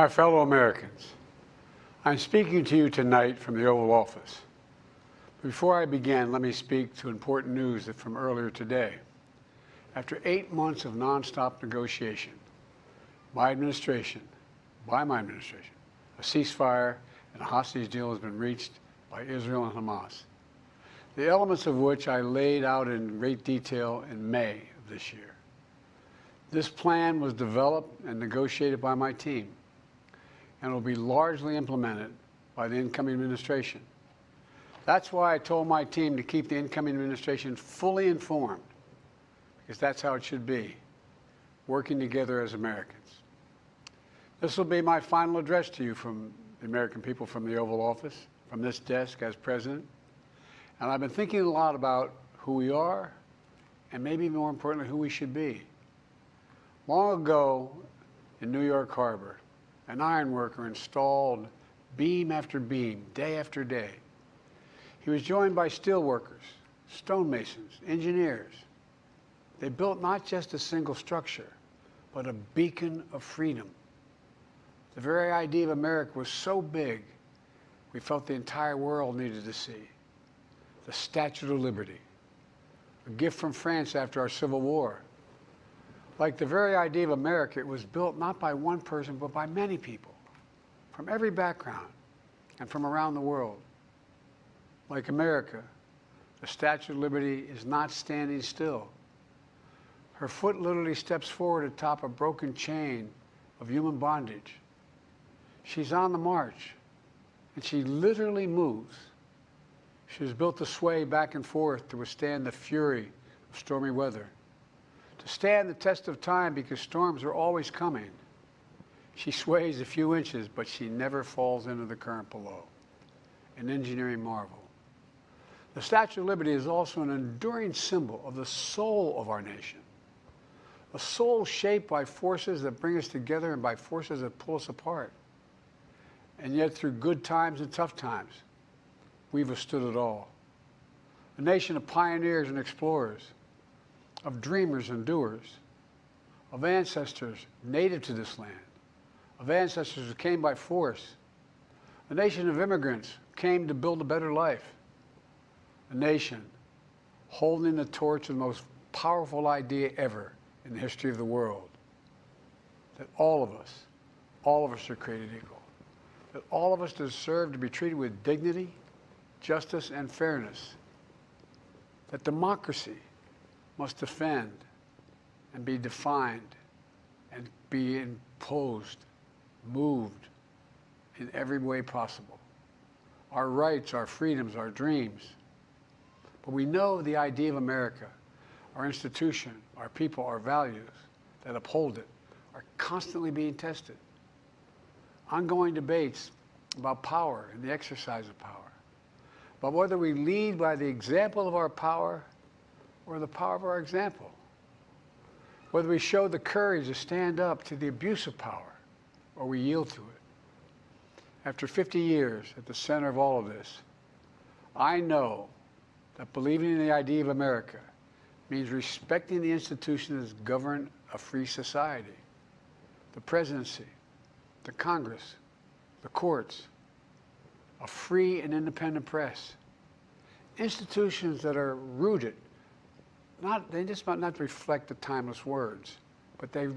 My fellow Americans, I'm speaking to you tonight from the Oval Office. Before I begin, let me speak to important news from earlier today. After 8 months of nonstop negotiation, my administration, a ceasefire and a hostage deal has been reached by Israel and Hamas, the elements of which I laid out in great detail in May of this year. This plan was developed and negotiated by my team and will be largely implemented by the incoming administration. That's why I told my team to keep the incoming administration fully informed, because that's how it should be, working together as Americans. This will be my final address to you from the American people from the Oval Office, from this desk as president. And I've been thinking a lot about who we are and maybe more importantly, who we should be. Long ago in New York Harbor, an iron worker installed beam after beam, day after day. He was joined by steel workers, stonemasons, engineers. They built not just a single structure, but a beacon of freedom. The very idea of America was so big, we felt the entire world needed to see. The Statue of Liberty, a gift from France after our Civil War. Like the very idea of America, it was built not by one person, but by many people, from every background and from around the world. Like America, the Statue of Liberty is not standing still. Her foot literally steps forward atop a broken chain of human bondage. She's on the march, and she literally moves. She was built to sway back and forth to withstand the fury of stormy weather, to stand the test of time because storms are always coming. She sways a few inches, but she never falls into the current below. An engineering marvel. The Statue of Liberty is also an enduring symbol of the soul of our nation. A soul shaped by forces that bring us together and by forces that pull us apart. And yet through good times and tough times, we've withstood it all. A nation of pioneers and explorers, of dreamers and doers, of ancestors native to this land, of ancestors who came by force, a nation of immigrants who came to build a better life, a nation holding the torch of the most powerful idea ever in the history of the world, that all of us are created equal, that all of us deserve to be treated with dignity, justice, and fairness, that democracy must defend and be defined and be imposed, moved in every way possible. Our rights, our freedoms, our dreams. But we know the idea of America, our institution, our people, our values that uphold it are constantly being tested. Ongoing debates about power and the exercise of power, but whether we lead by the example of our power or the power of our example, whether we show the courage to stand up to the abuse of power or we yield to it. After 50 years at the center of all of this, I know that believing in the idea of America means respecting the institutions that govern a free society, the presidency, the Congress, the courts, a free and independent press, institutions that are rooted, they just might not reflect the timeless words, but they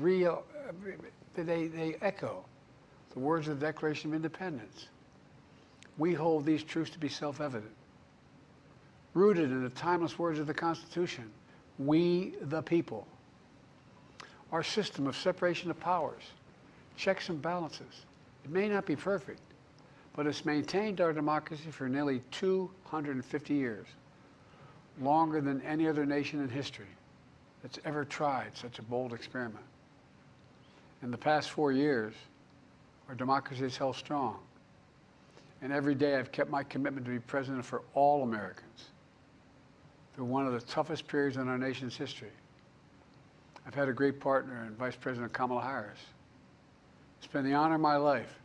echo the words of the Declaration of Independence. We hold these truths to be self-evident. Rooted in the timeless words of the Constitution, we the people. Our system of separation of powers, checks and balances, it may not be perfect, but it's maintained our democracy for nearly 250 years. Longer than any other nation in history that's ever tried such a bold experiment. In the past 4 years, our democracy has held strong. And every day I've kept my commitment to be president for all Americans through one of the toughest periods in our nation's history. I've had a great partner in Vice President Kamala Harris. It's been the honor of my life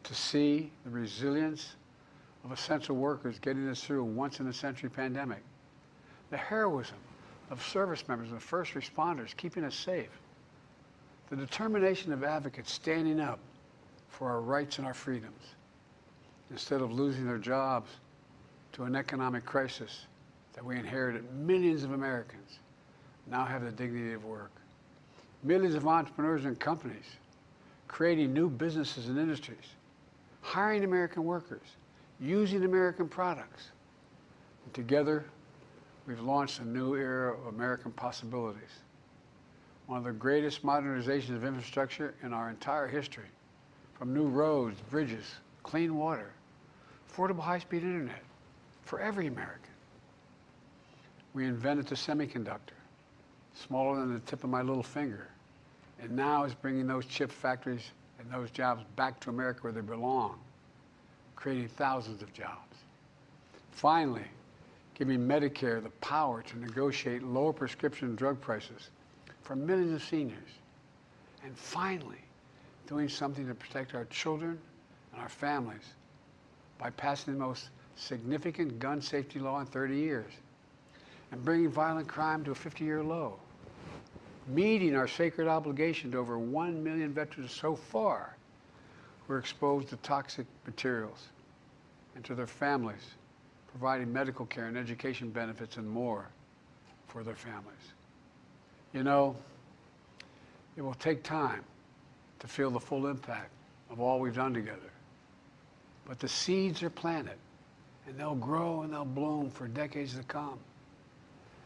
to see the resilience of essential workers getting us through a once-in-a-century pandemic. The heroism of service members and first responders keeping us safe. The determination of advocates standing up for our rights and our freedoms, instead of losing their jobs to an economic crisis that we inherited. Millions of Americans now have the dignity of work. Millions of entrepreneurs and companies creating new businesses and industries, hiring American workers, using American products. And together, we've launched a new era of American possibilities. One of the greatest modernizations of infrastructure in our entire history, from new roads, bridges, clean water, affordable high-speed internet for every American. We invented the semiconductor, smaller than the tip of my little finger, and now is bringing those chip factories and those jobs back to America where they belong, creating thousands of jobs. Finally, giving Medicare the power to negotiate lower prescription drug prices for millions of seniors. And finally, doing something to protect our children and our families by passing the most significant gun safety law in 30 years and bringing violent crime to a 50-year low, meeting our sacred obligation to over 1 million veterans so far who are exposed to toxic materials, and to their families, providing medical care and education benefits and more for their families. You know, it will take time to feel the full impact of all we've done together. But the seeds are planted, and they'll grow and they'll bloom for decades to come.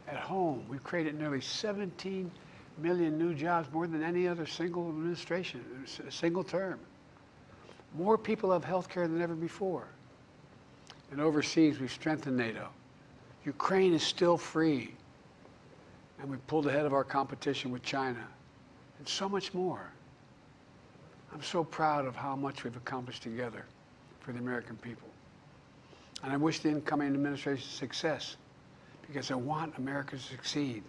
At home, we've created nearly 17 million new jobs, more than any other single administration, a single term. More people have health care than ever before. And overseas, we've strengthened NATO. Ukraine is still free. And we've pulled ahead of our competition with China, and so much more. I'm so proud of how much we've accomplished together for the American people. And I wish the incoming administration success, because I want America to succeed.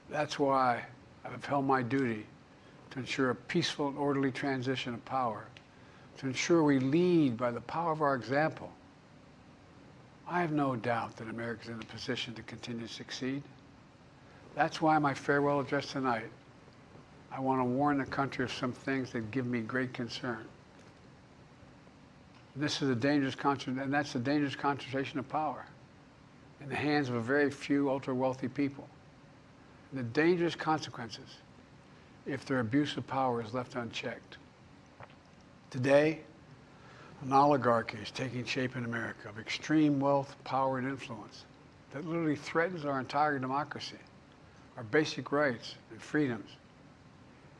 That's why I've upheld my duty to ensure a peaceful and orderly transition of power, to ensure we lead by the power of our example. I have no doubt that America is in a position to continue to succeed. That's why my farewell address tonight, I want to warn the country of some things that give me great concern. This is a dangerous and that's a dangerous concentration of power in the hands of a very few ultra-wealthy people. And the dangerous consequences if their abuse of power is left unchecked. Today, an oligarchy is taking shape in America of extreme wealth, power, and influence that literally threatens our entire democracy, our basic rights and freedoms,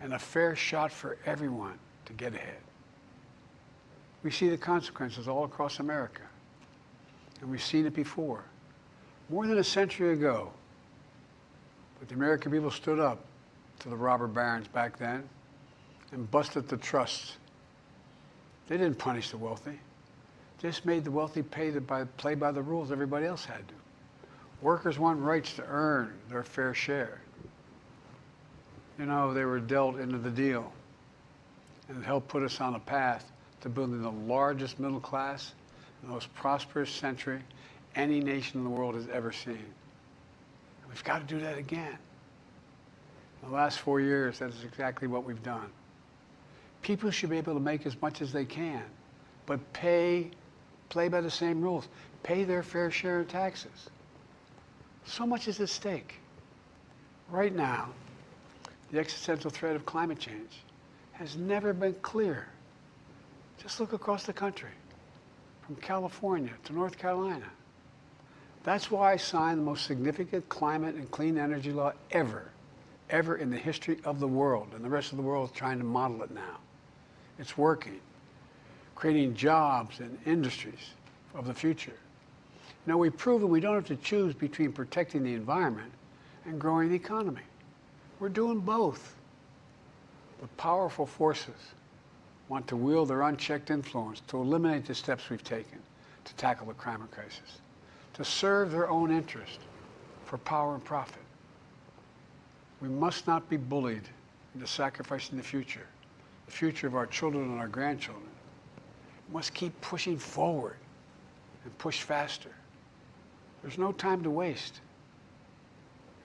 and a fair shot for everyone to get ahead. We see the consequences all across America, and we've seen it before. More than a century ago, but the American people stood up to the robber barons back then and busted the trusts. They didn't punish the wealthy. Just made the wealthy play by the rules everybody else had to. Workers want rights to earn their fair share. You know, they were dealt into the deal, and it helped put us on a path to building the largest middle class, the most prosperous century any nation in the world has ever seen. And we've got to do that again. In the last 4 years, that is exactly what we've done. People should be able to make as much as they can, but play by the same rules. Pay their fair share of taxes. So much is at stake. Right now, the existential threat of climate change has never been clearer. Just look across the country, from California to North Carolina. That's why I signed the most significant climate and clean energy law ever in the history of the world, and the rest of the world is trying to model it now. It's working, creating jobs and industries of the future. Now, we've proven we don't have to choose between protecting the environment and growing the economy. We're doing both. But powerful forces want to wield their unchecked influence to eliminate the steps we've taken to tackle the climate crisis, to serve their own interest for power and profit. We must not be bullied into sacrificing the future of our children and our grandchildren. We must keep pushing forward and push faster. There's no time to waste.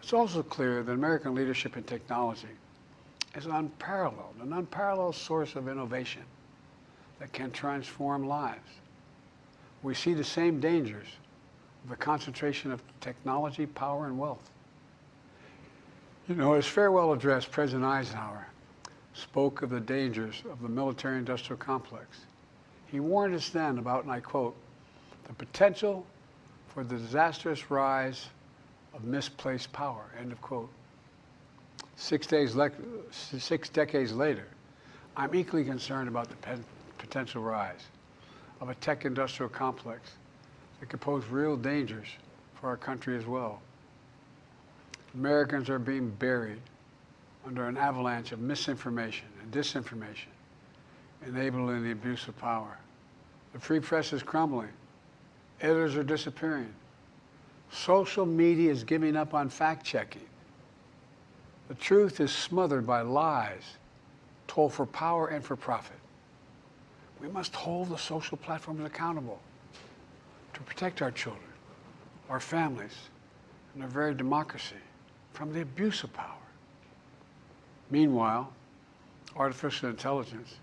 It's also clear that American leadership in technology is an unparalleled source of innovation that can transform lives. We see the same dangers of the concentration of technology, power, and wealth. You know, his farewell address, President Eisenhower spoke of the dangers of the military-industrial complex. He warned us then about, and I quote, the potential for the disastrous rise of misplaced power, end of quote. 6 decades later, I'm equally concerned about the potential rise of a tech-industrial complex that could pose real dangers for our country as well. Americans are being buried under an avalanche of misinformation and disinformation, enabling the abuse of power. The free press is crumbling. Editors are disappearing. Social media is giving up on fact-checking. The truth is smothered by lies told for power and for profit. We must hold the social platforms accountable to protect our children, our families, and our very democracy from the abuse of power. Meanwhile, artificial intelligence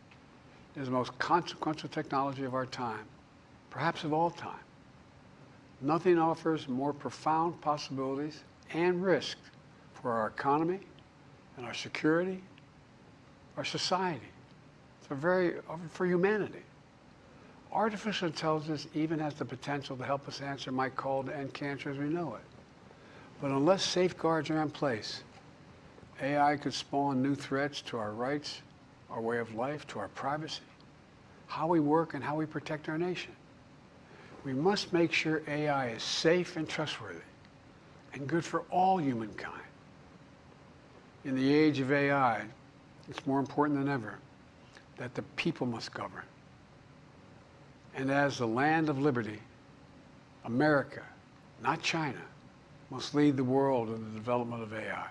is the most consequential technology of our time, perhaps of all time. Nothing offers more profound possibilities and risks for our economy and our security, our society, for humanity. Artificial intelligence even has the potential to help us answer my call to end cancer as we know it. But unless safeguards are in place, AI could spawn new threats to our rights, our way of life, to our privacy, how we work, and how we protect our nation. We must make sure AI is safe and trustworthy and good for all humankind. In the age of AI, it's more important than ever that the people must govern. And as the land of liberty, America, not China, must lead the world in the development of AI.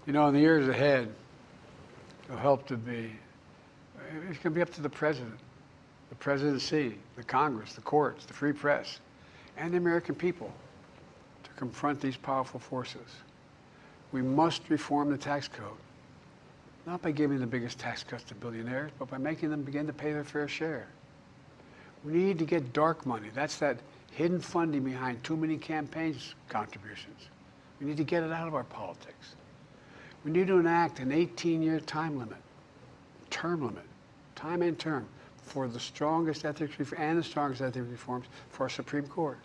You know, in the years ahead, it'll help to be, it's going to be up to the president, the presidency, the Congress, the courts, the free press, and the American people to confront these powerful forces. We must reform the tax code, not by giving the biggest tax cuts to billionaires, but by making them begin to pay their fair share. We need to get dark money. That's that hidden funding behind too many campaigns contributions. We need to get it out of our politics. We need to enact an 18-year time and term, for the strongest ethics reforms for our Supreme Court.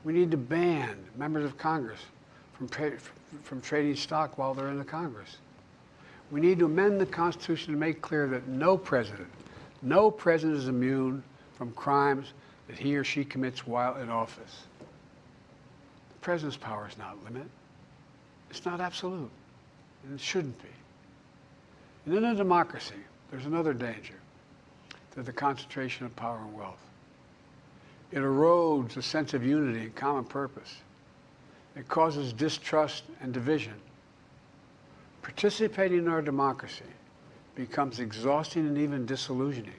We need to ban members of Congress from trading stock while they're in the Congress. We need to amend the Constitution to make clear that no president is immune from crimes that he or she commits while in office. The president's power is not limited. It's not absolute, and it shouldn't be. And in a democracy, there's another danger to the concentration of power and wealth. It erodes a sense of unity and common purpose. It causes distrust and division. Participating in our democracy becomes exhausting and even disillusioning.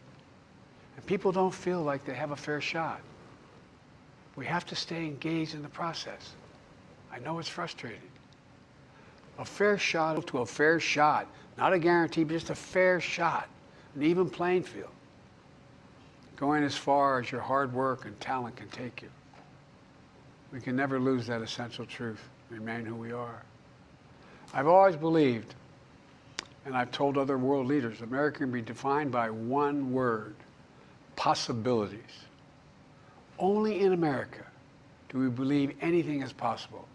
And people don't feel like they have a fair shot. We have to stay engaged in the process. I know it's frustrating. A fair shot to a fair shot, not a guarantee, but just a fair shot, an even playing field, going as far as your hard work and talent can take you. We can never lose that essential truth, remain who we are. I've always believed, and I've told other world leaders, America can be defined by one word: possibilities. Only in America do we believe anything is possible.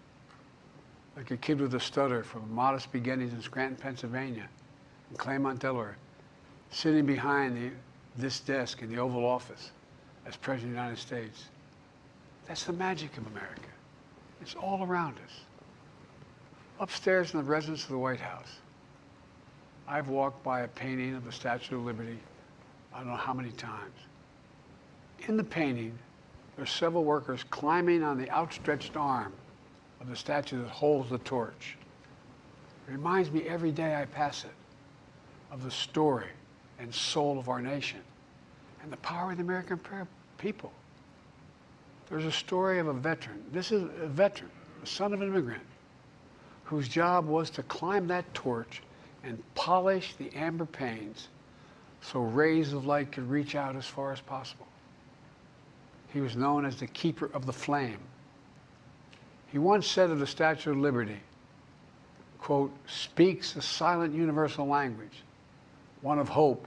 Like a kid with a stutter from modest beginnings in Scranton, Pennsylvania, and Claremont, Delaware, sitting behind this desk in the Oval Office as President of the United States. That's the magic of America. It's all around us. Upstairs in the residence of the White House, I've walked by a painting of the Statue of Liberty I don't know how many times. In the painting, there are several workers climbing on the outstretched arm of the statue that holds the torch. It reminds me every day I pass it of the story and soul of our nation and the power of the American people. There's a story of a veteran. This is a veteran, the son of an immigrant, whose job was to climb that torch and polish the amber panes so rays of light could reach out as far as possible. He was known as the keeper of the flame. He once said of the Statue of Liberty, quote, "speaks a silent universal language, one of hope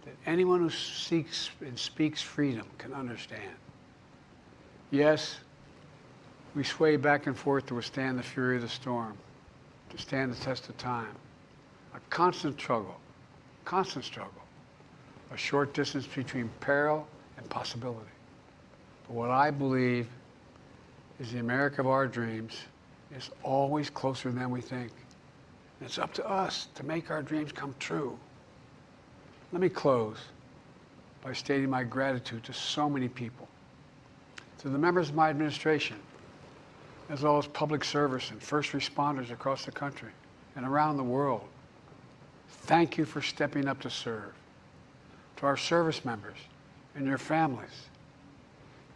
that anyone who seeks and speaks freedom can understand." Yes, we sway back and forth to withstand the fury of the storm, to stand the test of time. A constant struggle, a short distance between peril and possibility. But what I believe is the America of our dreams is always closer than we think. And it's up to us to make our dreams come true. Let me close by stating my gratitude to so many people, to the members of my administration, as well as public service and first responders across the country and around the world. Thank you for stepping up to serve. To our service members and your families,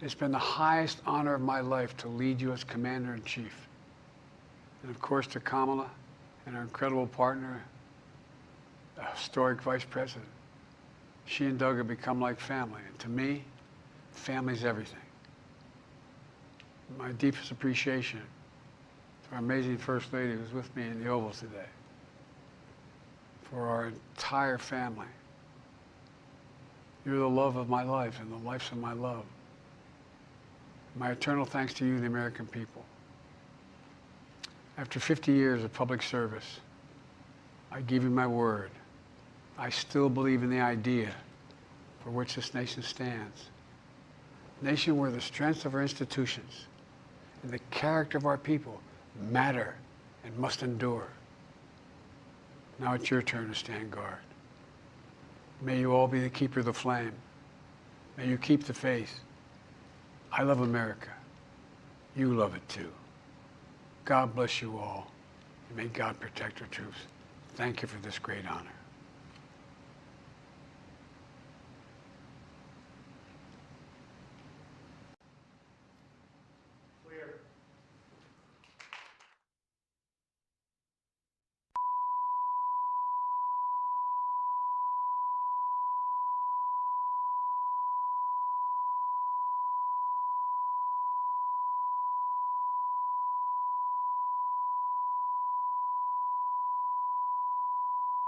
it's been the highest honor of my life to lead you as Commander-in-Chief. And of course to Kamala and our incredible partner, the historic Vice President. She and Doug have become like family. And to me, family's everything. My deepest appreciation to our amazing First Lady who's with me in the Oval today, for our entire family. You're the love of my life and the lives of my love. My eternal thanks to you, the American people. After 50 years of public service, I give you my word. I still believe in the idea for which this nation stands. A nation where the strength of our institutions and the character of our people matter and must endure. Now it's your turn to stand guard. May you all be the keeper of the flame. May you keep the faith. I love America. You love it too. God bless you all. And may God protect our troops. Thank you for this great honor.